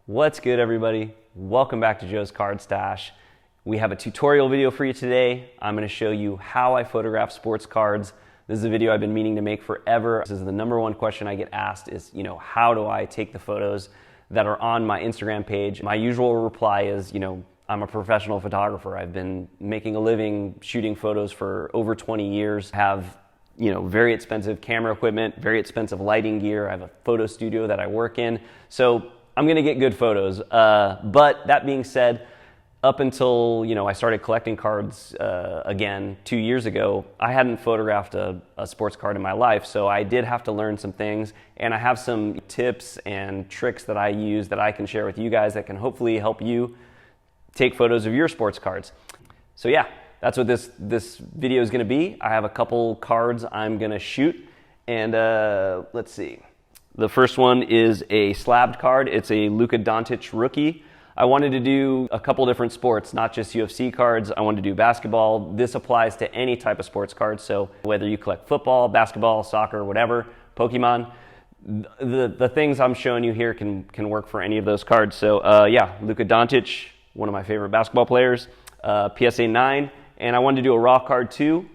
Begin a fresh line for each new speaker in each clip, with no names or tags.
What's good, everybody? Welcome back to Joe's Card Stash. We have a tutorial video for you today. I'm going to show you how I photograph sports cards. This is a video I've been meaning to make forever. This is the number one question I get asked is, how do I take the photos that are on my Instagram page? My usual reply is, I'm a professional photographer. I've been making a living shooting photos for over 20 years. I have very expensive camera equipment, very expensive lighting gear. I have a photo studio that I work in. So I'm gonna get good photos. But that being said, up until I started collecting cards again 2 years ago, I hadn't photographed a sports card in my life. So I did have to learn some things, and I have some tips and tricks that I use that I can share with you guys that can hopefully help you take photos of your sports cards. So yeah, that's what this video is gonna be. I have a couple cards I'm gonna shoot, and let's see. The first one is a slabbed card. It's a Luka Doncic rookie. I wanted to do a couple different sports, not just UFC cards. I wanted to do basketball. This applies to any type of sports card. So whether you collect football, basketball, soccer, whatever, Pokemon, the things I'm showing you here can work for any of those cards. So yeah, Luka Doncic, one of my favorite basketball players, PSA 9. And I wanted to do a raw card too.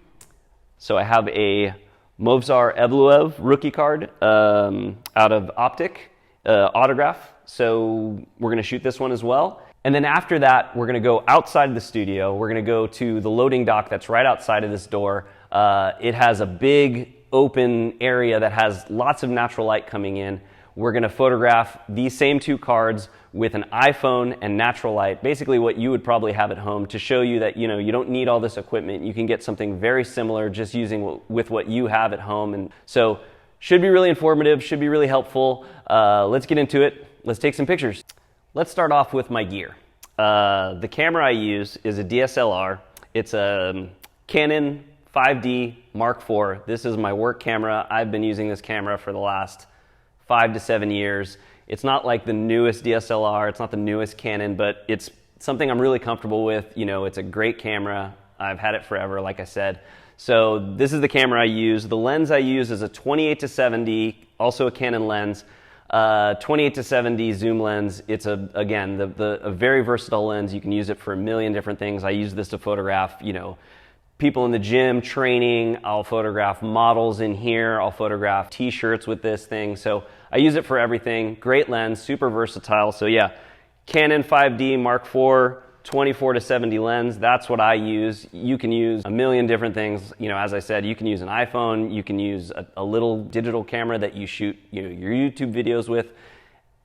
So I have a Movsar Evloev rookie card out of Optic autograph. So we're gonna shoot this one as well. And then after that, we're gonna go outside of the studio. We're gonna go to the loading dock that's right outside of this door. It has a big open area that has lots of natural light coming in. We're gonna photograph these same two cards with an iPhone and natural light, basically what you would probably have at home, to show you that you don't need all this equipment. You can get something very similar just using with what you have at home. And so should be really informative, should be really helpful. Let's get into it. Let's take some pictures. Let's start off with my gear. The camera I use is a DSLR. It's a Canon 5D Mark IV. This is my work camera. I've been using this camera for the last 5 to 7 years. It's not like the newest DSLR, it's not the newest Canon, but it's something I'm really comfortable with. It's a great camera. I've had it forever, like I said. So this is the camera I use. The lens I use is a 28-70, also a Canon lens, 28-70 zoom lens. It's again, a very versatile lens. You can use it for a million different things. I use this to photograph, people in the gym training. I'll photograph models in here. I'll photograph t-shirts with this thing. So I use it for everything. Great lens, super versatile. So yeah, Canon 5D Mark IV, 24-70 lens. That's what I use. You can use a million different things. As I said, you can use an iPhone. You can use a little digital camera that you shoot your YouTube videos with.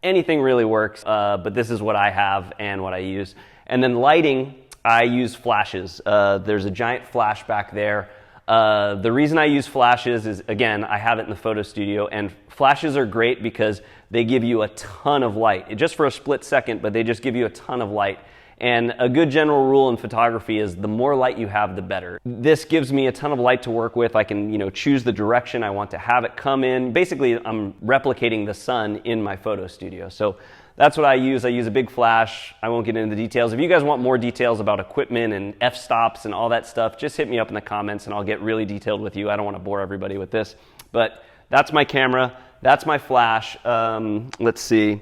Anything really works, but this is what I have and what I use. And then lighting, I use flashes. There's a giant flash back there. The reason I use flashes is, again, I have it in the photo studio, and flashes are great because they give you a ton of light. Just for a split second, but they just give you a ton of light. And a good general rule in photography is the more light you have, the better. This gives me a ton of light to work with. I can, choose the direction I want to have it come in. Basically, I'm replicating the sun in my photo studio. So that's what I use. I use a big flash. I won't get into the details. If you guys want more details about equipment and f-stops and all that stuff, just hit me up in the comments and I'll get really detailed with you. I don't want to bore everybody with this. But that's my camera. That's my flash. Let's see.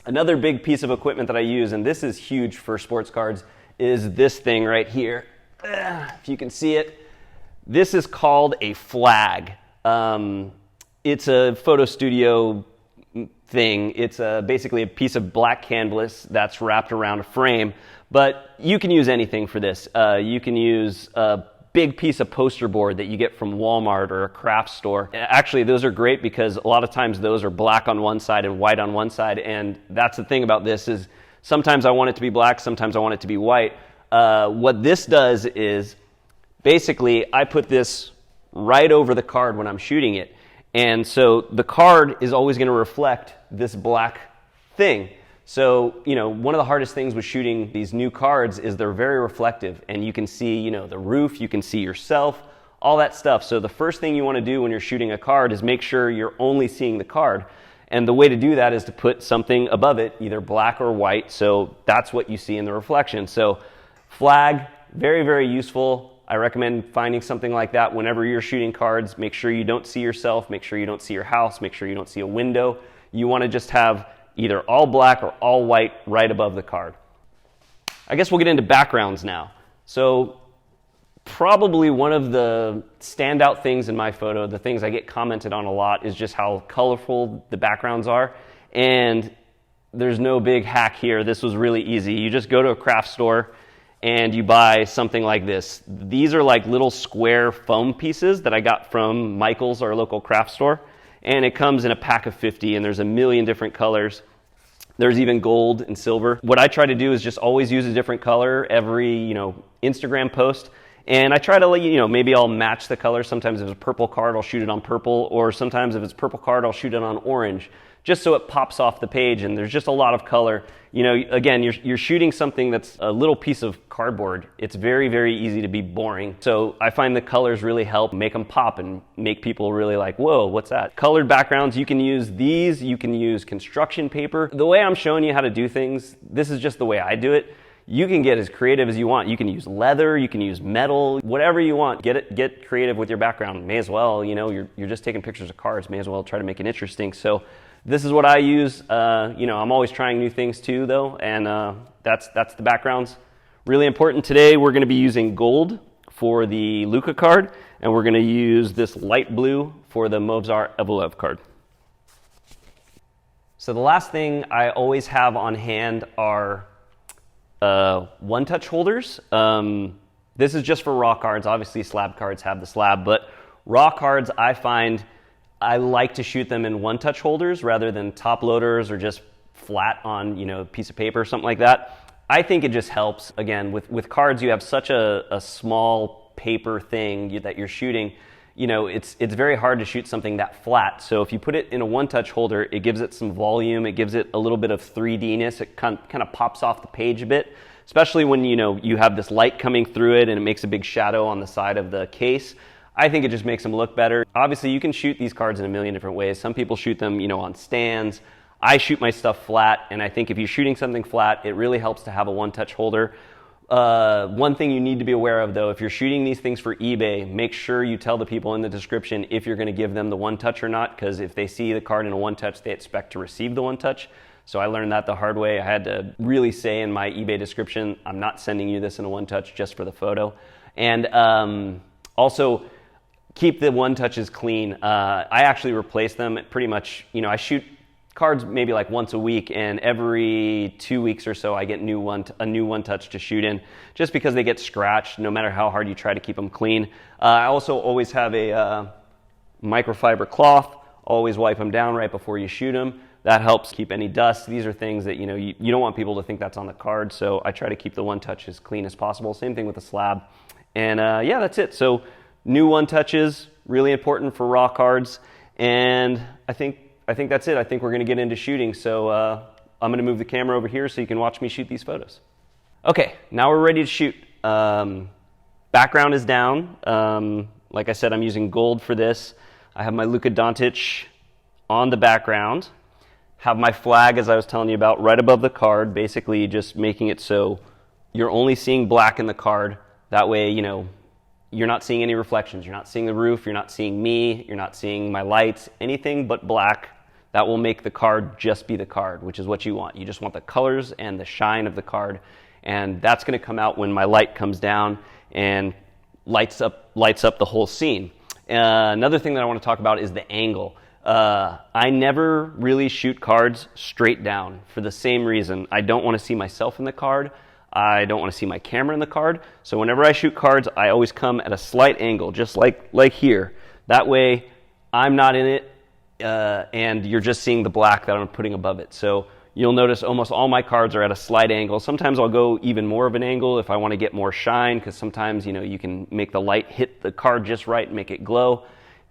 Another big piece of equipment that I use, and this is huge for sports cards, is this thing right here. If you can see it. This is called a flag. It's a photo studio thing. It's basically a piece of black canvas that's wrapped around a frame, but you can use anything for this. You can use a big piece of poster board that you get from Walmart or a craft store. Actually, those are great because a lot of times those are black on one side and white on one side, and that's the thing about this is sometimes I want it to be black, sometimes I want it to be white. What this does is basically I put this right over the card when I'm shooting it. And so the card is always going to reflect this black thing. So, one of the hardest things with shooting these new cards is they're very reflective, and you can see, the roof, you can see yourself, all that stuff. So the first thing you want to do when you're shooting a card is make sure you're only seeing the card. And the way to do that is to put something above it, either black or white. So that's what you see in the reflection. So flag, very, very useful. I recommend finding something like that whenever you're shooting cards. Make sure you don't see yourself, make sure you don't see your house, make sure you don't see a window. You want to just have either all black or all white right above the card. I guess we'll get into backgrounds now. So probably one of the standout things in my photo, the things I get commented on a lot, is just how colorful the backgrounds are. And there's no big hack here. This was really easy. You just go to a craft store and you buy something like this. These are like little square foam pieces that I got from Michael's, our local craft store. And it comes in a pack of 50, and there's a million different colors. There's even gold and silver. What I try to do is just always use a different color every, Instagram post. And I try to, maybe I'll match the color. Sometimes if it's a purple card, I'll shoot it on purple. Or sometimes if it's purple card, I'll shoot it on orange, just so it pops off the page. And there's just a lot of color. Again, you're shooting something that's a little piece of cardboard. It's very, very easy to be boring. So I find the colors really help make them pop and make people really like, whoa, what's that? Colored backgrounds, you can use these. You can use construction paper. The way I'm showing you how to do things, this is just the way I do it. You can get as creative as you want. You can use leather, you can use metal, whatever you want. Get creative with your background. May as well, you're just taking pictures of cards. May as well try to make it interesting. So this is what I use. I'm always trying new things too, though, and that's the backgrounds. Really important today, we're going to be using gold for the Luka card, and we're going to use this light blue for the Movsar Evloev card. So the last thing I always have on hand are one-touch holders. This is just for raw cards. Obviously, slab cards have the slab, but raw cards, I find I like to shoot them in one-touch holders rather than top loaders or just flat on a piece of paper or something like that. I think it just helps. Again, with cards, you have such a small paper thing that you're shooting. It's very hard to shoot something that flat. So if you put it in a one-touch holder, it gives it some volume. It gives it a little bit of 3D-ness. It kind of pops off the page a bit, especially when you have this light coming through it and it makes a big shadow on the side of the case. I think it just makes them look better. Obviously, you can shoot these cards in a million different ways. Some people shoot them, on stands. I shoot my stuff flat, and I think if you're shooting something flat, it really helps to have a one-touch holder. One thing you need to be aware of, though, if you're shooting these things for eBay, make sure you tell the people in the description if you're going to give them the one-touch or not, because if they see the card in a one-touch, they expect to receive the one-touch. So I learned that the hard way. I had to really say in my eBay description, I'm not sending you this in a one-touch just for the photo. And also, keep the one-touches clean. I actually replace them pretty much, I shoot cards maybe like once a week, and every 2 weeks or so I get a new one-touch to shoot in, just because they get scratched no matter how hard you try to keep them clean. I also always have a microfiber cloth. Always wipe them down right before you shoot them. That helps keep any dust. These are things that you don't want people to think that's on the card, so I try to keep the one-touch as clean as possible. Same thing with the slab. And yeah, that's it. So new one-touches, really important for raw cards. And I think that's it. I think we're going to get into shooting. So I'm going to move the camera over here so you can watch me shoot these photos. Okay, now we're ready to shoot. Background is down. Like I said, I'm using gold for this. I have my Luka Doncic on the background. Have my flag, as I was telling you about, right above the card, basically just making it so you're only seeing black in the card. That way, you're not seeing any reflections. You're not seeing the roof. You're not seeing me. You're not seeing my lights. Anything but black. That will make the card just be the card, which is what you want. You just want the colors and the shine of the card. And that's going to come out when my light comes down and lights up the whole scene. Another thing that I want to talk about is the angle. I never really shoot cards straight down for the same reason. I don't want to see myself in the card. I don't want to see my camera in the card. So whenever I shoot cards, I always come at a slight angle, just like here. That way, I'm not in it, and you're just seeing the black that I'm putting above it. So you'll notice almost all my cards are at a slight angle. Sometimes I'll go even more of an angle if I want to get more shine, because sometimes, you can make the light hit the card just right and make it glow.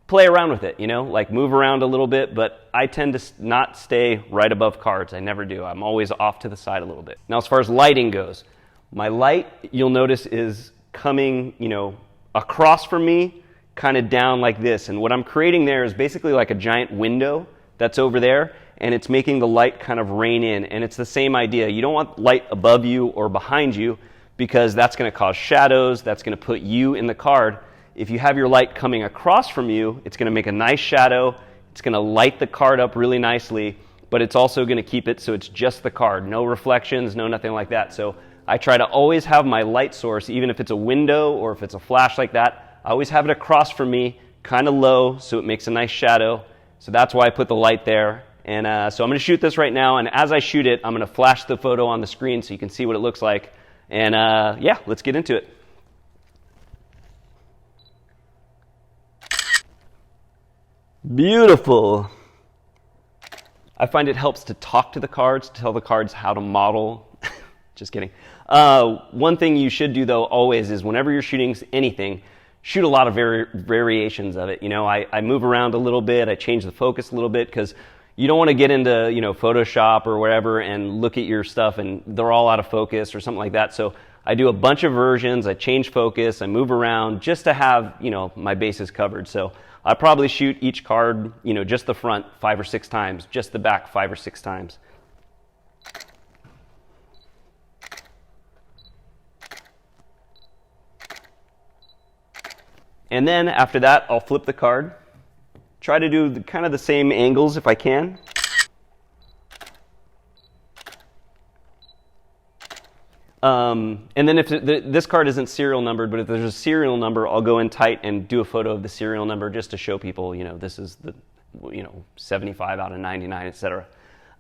Play around with it, like move around a little bit, but I tend to not stay right above cards. I never do. I'm always off to the side a little bit. Now, as far as lighting goes, my light, you'll notice, is coming, across from me, kind of down like this. And what I'm creating there is basically like a giant window that's over there, and it's making the light kind of rain in. And it's the same idea. You don't want light above you or behind you, because that's going to cause shadows. That's going to put you in the card. If you have your light coming across from you, it's going to make a nice shadow. It's going to light the card up really nicely. but it's also going to keep it so it's just the card, no reflections, no nothing like that. So I try to always have my light source, even if it's a window or if it's a flash like that, I always have it across from me, kind of low, so it makes a nice shadow. So that's why I put the light there. And so I'm going to shoot this right now, and as I shoot it, I'm going to flash the photo on the screen so you can see what it looks like. And yeah, let's get into it. Beautiful. I find it helps to talk to the cards, to tell the cards how to model. Just kidding. One thing you should do, though, always is whenever you're shooting anything, shoot a lot of variations of it. You know, I move around a little bit, I change the focus a little bit, because you don't want to get into, you know, Photoshop or whatever and look at your stuff and they're all out of focus or something like that. So I do a bunch of versions, I change focus, I move around just to have, you know, my bases covered. So I probably shoot each card, you know, just the front 5 or 6 times, just the back 5 or 6 times. And then after that, I'll flip the card. Try to do kind of the same angles if I can. And then if this card isn't serial numbered, but if there's a serial number, I'll go in tight and do a photo of the serial number just to show people, you know, this is the, you know, 75 out of 99, etc.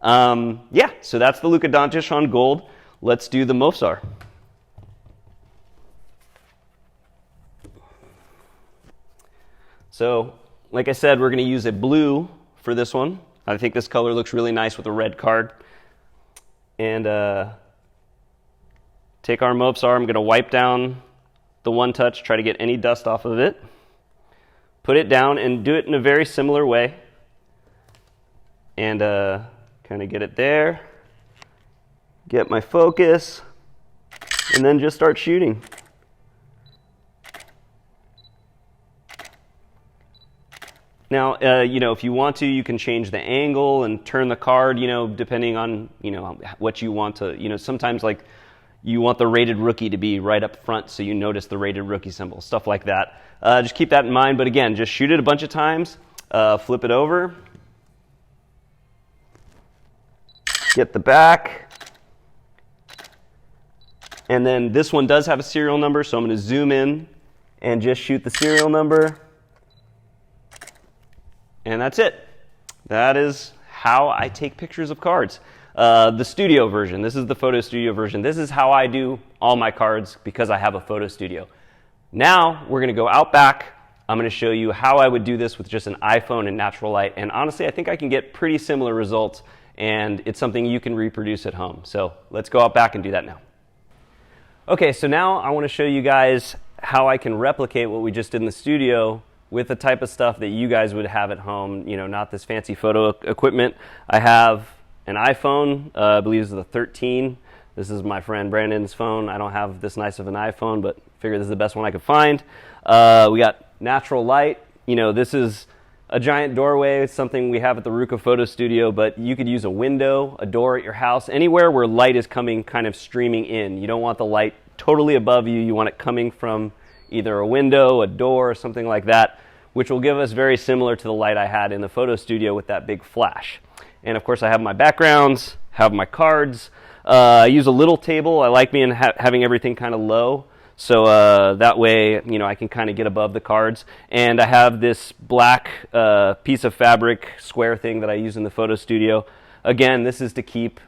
Yeah, so that's the Luka Doncic on gold. Let's do the Mofsar. So, like I said, we're going to use a blue for this one. I think this color looks really nice with a red card. And take our Mofsar. I'm going to wipe down the one touch, try to get any dust off of it. Put it down and do it in a very similar way. And kind of get it there. Get my focus. And then just start shooting. Now, you know, if you want to, you can change the angle and turn the card, you know, depending on, you know, what you want to, you know, sometimes like you want the rated rookie to be right up front so you notice the rated rookie symbol, stuff like that. Just keep that in mind, but again, just shoot it a bunch of times, flip it over, get the back, and then this one does have a serial number, so I'm going to zoom in and just shoot the serial number. And that's it. That is how I take pictures of cards. The studio version, this is the photo studio version. This is how I do all my cards because I have a photo studio. Now we're going to go out back. I'm going to show you how I would do this with just an iPhone and natural light. And honestly, I think I can get pretty similar results, and it's something you can reproduce at home. So let's go out back and do that now. Okay, so now I want to show you guys how I can replicate what we just did in the studio with the type of stuff that you guys would have at home, you know, not this fancy photo equipment. I have an iPhone, I believe this is the 13. This is my friend Brandon's phone. I don't have this nice of an iPhone, but figure this is the best one I could find. We got natural light. You know, this is a giant doorway. It's something we have at the Ruka Photo Studio, but you could use a window, a door at your house, anywhere where light is coming kind of streaming in. You don't want the light totally above you. You want it coming from either a window, a door, or something like that, which will give us very similar to the light I had in the photo studio with that big flash. And of course I have my backgrounds, have my cards. I use a little table. I like being having everything kind of low, so that way, you know, I can kind of get above the cards. And I have this black piece of fabric square thing that I use in the photo studio. Again, this is to keep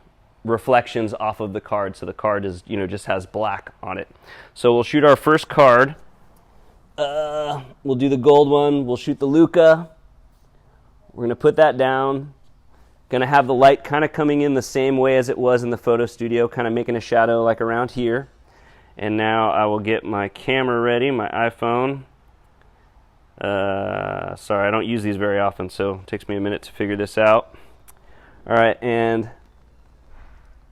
reflections off of the card, so the card is, you know, just has black on it. So we'll shoot our first card. We'll do the gold one. We'll shoot the Luka. We're going to put that down. Going to have the light kind of coming in the same way as it was in the photo studio, kind of making a shadow like around here. And now I will get my camera ready, my iPhone. Sorry, I don't use these very often, so it takes me a minute to figure this out. All right, and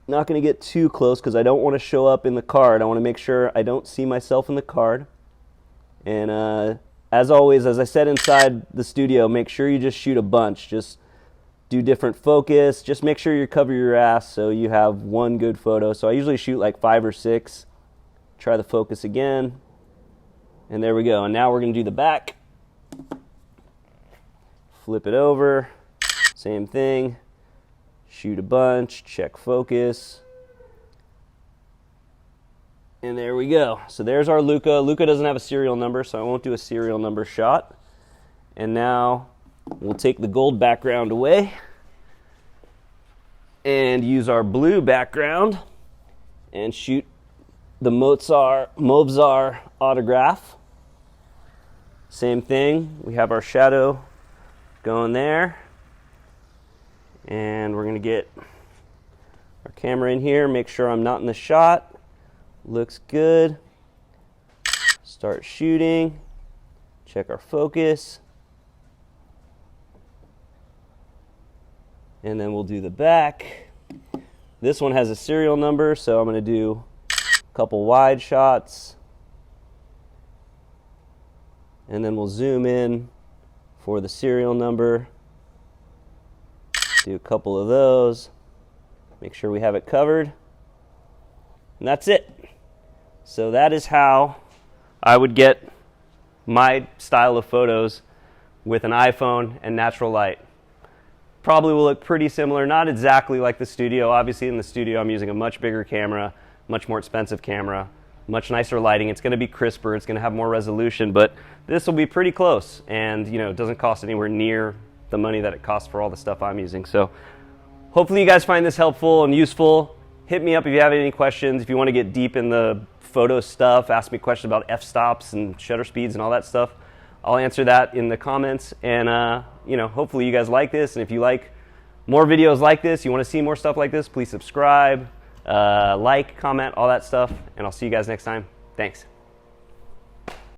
not going to get too close because I don't want to show up in the card. I want to make sure I don't see myself in the card. And as always, as I said inside the studio, make sure you just shoot a bunch. Just do different focus. Just make sure you cover your ass so you have one good photo. So I usually shoot like 5 or 6. Try the focus again. And there we go. And now we're going to do the back. Flip it over. Same thing. shoot a bunch, check focus. And there we go. So there's our Luca. Luca doesn't have a serial number, so I won't do a serial number shot. And now we'll take the gold background away and use our blue background and shoot the Mozart autograph. Same thing, we have our shadow going there. And we're gonna get our camera in here, make sure I'm not in the shot. Looks good. Start shooting, check our focus. And then we'll do the back. This one has a serial number, so I'm going to do a couple wide shots. And then we'll zoom in for the serial number. Do a couple of those. Make sure we have it covered. And that's it. So that is how I would get my style of photos with an iPhone and natural light. Probably will look pretty similar, not exactly like the studio. Obviously in the studio I'm using a much bigger camera, much more expensive camera, much nicer lighting. It's going to be crisper, it's going to have more resolution, but this will be pretty close, and it doesn't cost anywhere near the money that it costs for all the stuff I'm using. So hopefully you guys find this helpful and useful. Hit me up if you have any questions. If you want to get deep in the photo stuff, ask me questions about f-stops and shutter speeds and all that stuff. I'll answer that in the comments, and hopefully you guys like this, and if you like more videos like this, you want to see more stuff like this, please subscribe, like, comment, all that stuff, and I'll see you guys next time. Thanks.